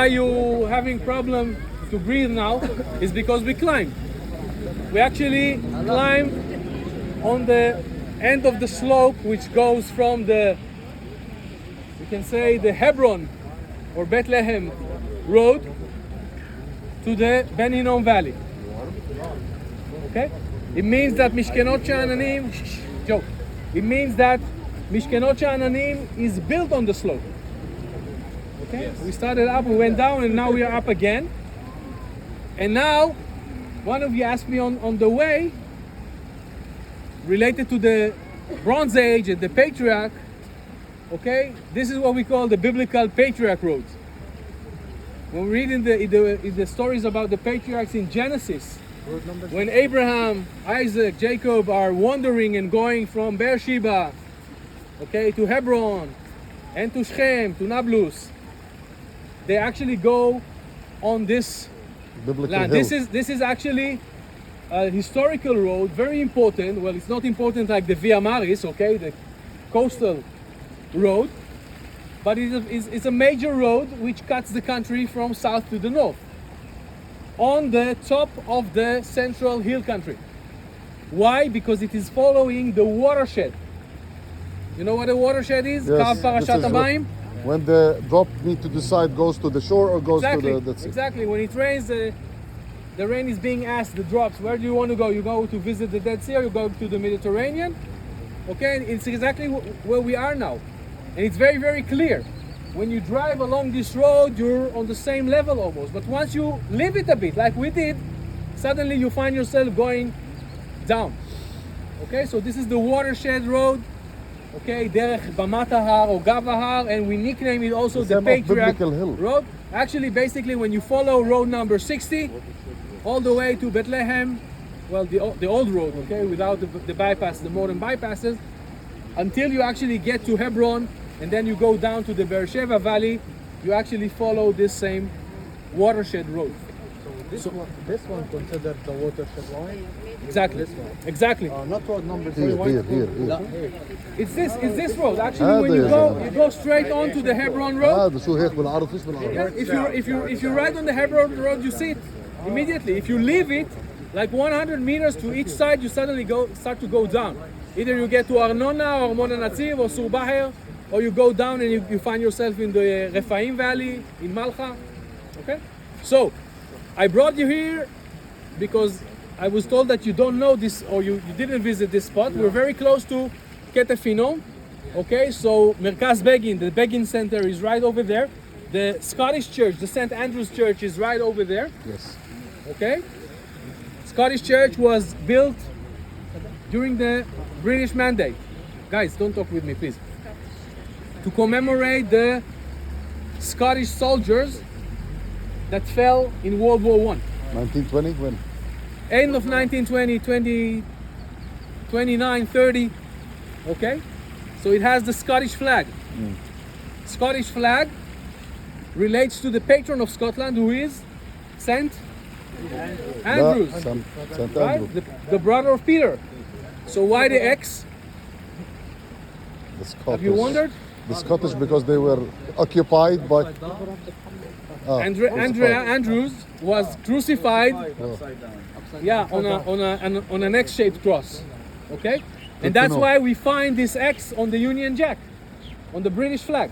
Why you having problem to breathe now is because we climbed. We actually climbed on the end of the slope which goes from the, you can say, the Hebron or Bethlehem road to the Ben Hinnom Valley. Okay? It means that Mishkenot Sha'ananim, Joe. It means that Mishkenot Sha'ananim is built on the slope. Okay? Yes. We started up, we went down, and now we are up again. And now, one of you asked me on the way, related to the Bronze Age and the Patriarch, okay? This is what we call the biblical Patriarch roads. When we read in the stories about the patriarchs in Genesis, when Abraham, Isaac, Jacob are wandering and going from Beersheba, okay, to Hebron, and to Shechem, to Nablus, they actually go on this biblical land. hill. This is actually a historical road, very important. Well, it's not important like the Via Maris, okay, the coastal road, but it's a major road which cuts the country from south to the north, on the top of the central hill country. Why? Because it is following the watershed. You know what a watershed is? Yes, Kav Parashat this is Hamayim. when the drop need to decide goes to the shore or goes Exactly. to the... That's it. Exactly. When it rains, the rain is being asked, the drops, where do you want to go? You go to visit the Dead Sea or you go to the Mediterranean? Okay, and it's exactly where we are now. And it's very, very clear. When you drive along this road, you're on the same level almost. But once you leave it a bit, like we did, suddenly you find yourself going down. Okay, so this is the watershed road. Okay, Derech Bamat Har or Gav Har, and we nickname it also the Patriarch Hill. Road. Actually, basically, when you follow road number 60, all the way to Bethlehem, well, the old road, okay, without the bypass, the modern bypasses, until you actually get to Hebron, and then you go down to the Beersheba Valley, you actually follow this same watershed road. So this one considered the watershed line? Exactly. This one? Exactly. Not road number Here, 31. here. It's this road. Actually, when you go straight on to the Hebron road, هذا شو هيك بالعرض فيش بالعرض. if you ride on the Hebron road, you see it immediately. If you leave it, like 100 meters to each side, you suddenly start to go down. Either you get to Arnona or Mona Natziv or Sur Baher, or you go down and you find yourself in the Rephaim Valley in Malcha. Okay, so I brought you here because I was told that you don't know this or you didn't visit this spot. We're very close to Ketef Hinnom. Okay, so Merkaz Begin, the Begin Center is right over there. The Scottish Church, the St. Andrew's Church is right over there. Yes. Okay? Scottish Church was built during the British Mandate. Guys, don't talk with me, please. To commemorate the Scottish soldiers that fell in World War I. 1920 when? End of 1920, 29, 30. Okay? So it has the Scottish flag. Scottish flag relates to the patron of Scotland, who is St. Andrews. St. Right? Andrew. The brother of Peter. So why the X? The Scottish. Have you wondered? The Scottish because they were occupied by... Andrews was crucified, yeah, on an X-shaped cross. Okay? And that's why we find this X on the Union Jack, on the British flag.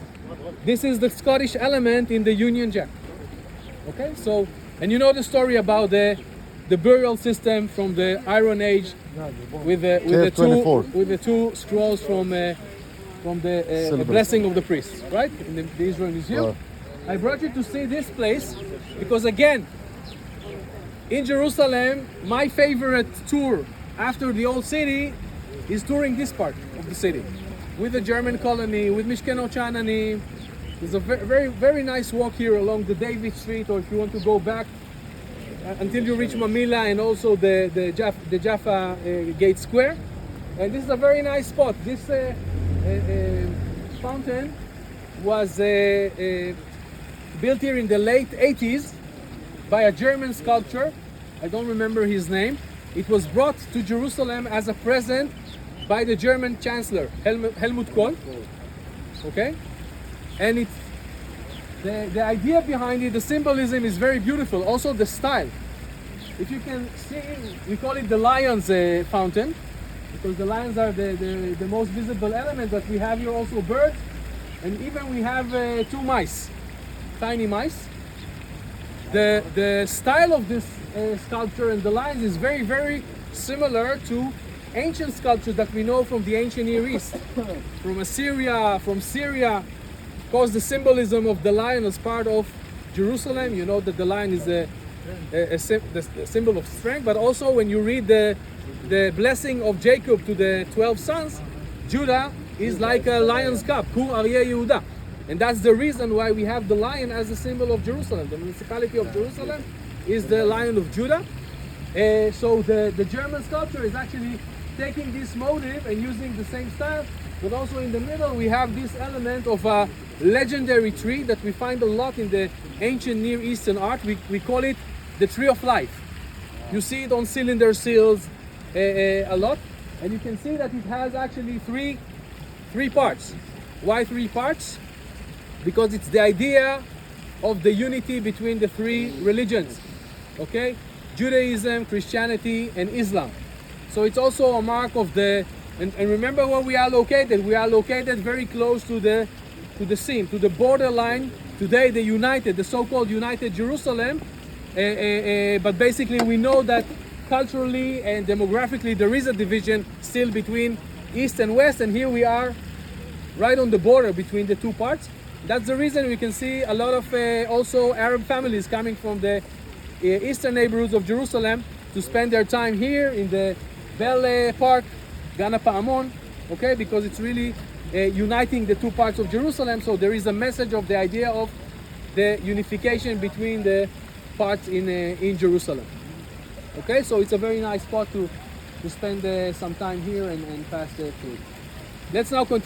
This is the Scottish element in the Union Jack. Okay, so, and you know the story about the burial system from the Iron Age with the two scrolls from the blessing of the priests, right? In the Israel Museum. I brought you to see this place because, again, in Jerusalem, my favorite tour after the old city is touring this part of the city with the German colony, with Mishkenot Sha'ananim. There's a very, very nice walk here along the David Street, or if you want to go back until you reach Mamila and also the Jaffa Gate Square. And this is a very nice spot. This fountain was built here in the late 80s by a German sculptor. I don't remember his name. It was brought to Jerusalem as a present by the German Chancellor, Helmut Kohl. Okay? And the idea behind it, the symbolism is very beautiful. Also the style. If you can see, we call it the lion's fountain, because the lions are the most visible element, but we have here also birds, and even we have two mice, tiny mice. The style of this sculpture and the lions is very, very similar to ancient sculptures that we know from the ancient Near East, from Assyria, from Syria. Of course, the symbolism of the lion is part of Jerusalem. You know that the lion is the symbol of strength, but also when you read the blessing of Jacob to the 12 sons, Judah is like a lion's cub, Kur Aryeh Yehuda. And that's the reason why we have the lion as a symbol of Jerusalem. The municipality of Jerusalem is the Lion of Judah. So the German sculpture is actually taking this motive and using the same style, but also in the middle we have this element of a legendary tree that we find a lot in the ancient Near Eastern art. We call it the tree of life. You see it on cylinder seals a lot, and you can see that it has actually three parts. Why three parts? Because it's the idea of the unity between the three religions, okay? Judaism, Christianity, and Islam. So it's also a mark of the, and remember where we are located. We are located very close to the seam, to the borderline. Today, the so-called United Jerusalem. But basically, we know that culturally and demographically, there is a division still between East and West, and here we are, right on the border between the two parts. That's the reason we can see a lot of also Arab families coming from the eastern neighborhoods of Jerusalem to spend their time here in the Bell Park, Gana Pa'amon, okay, because it's really uniting the two parts of Jerusalem. So there is a message of the idea of the unification between the parts in Jerusalem. Okay, so it's a very nice spot to spend some time here and pass through. Let's now continue.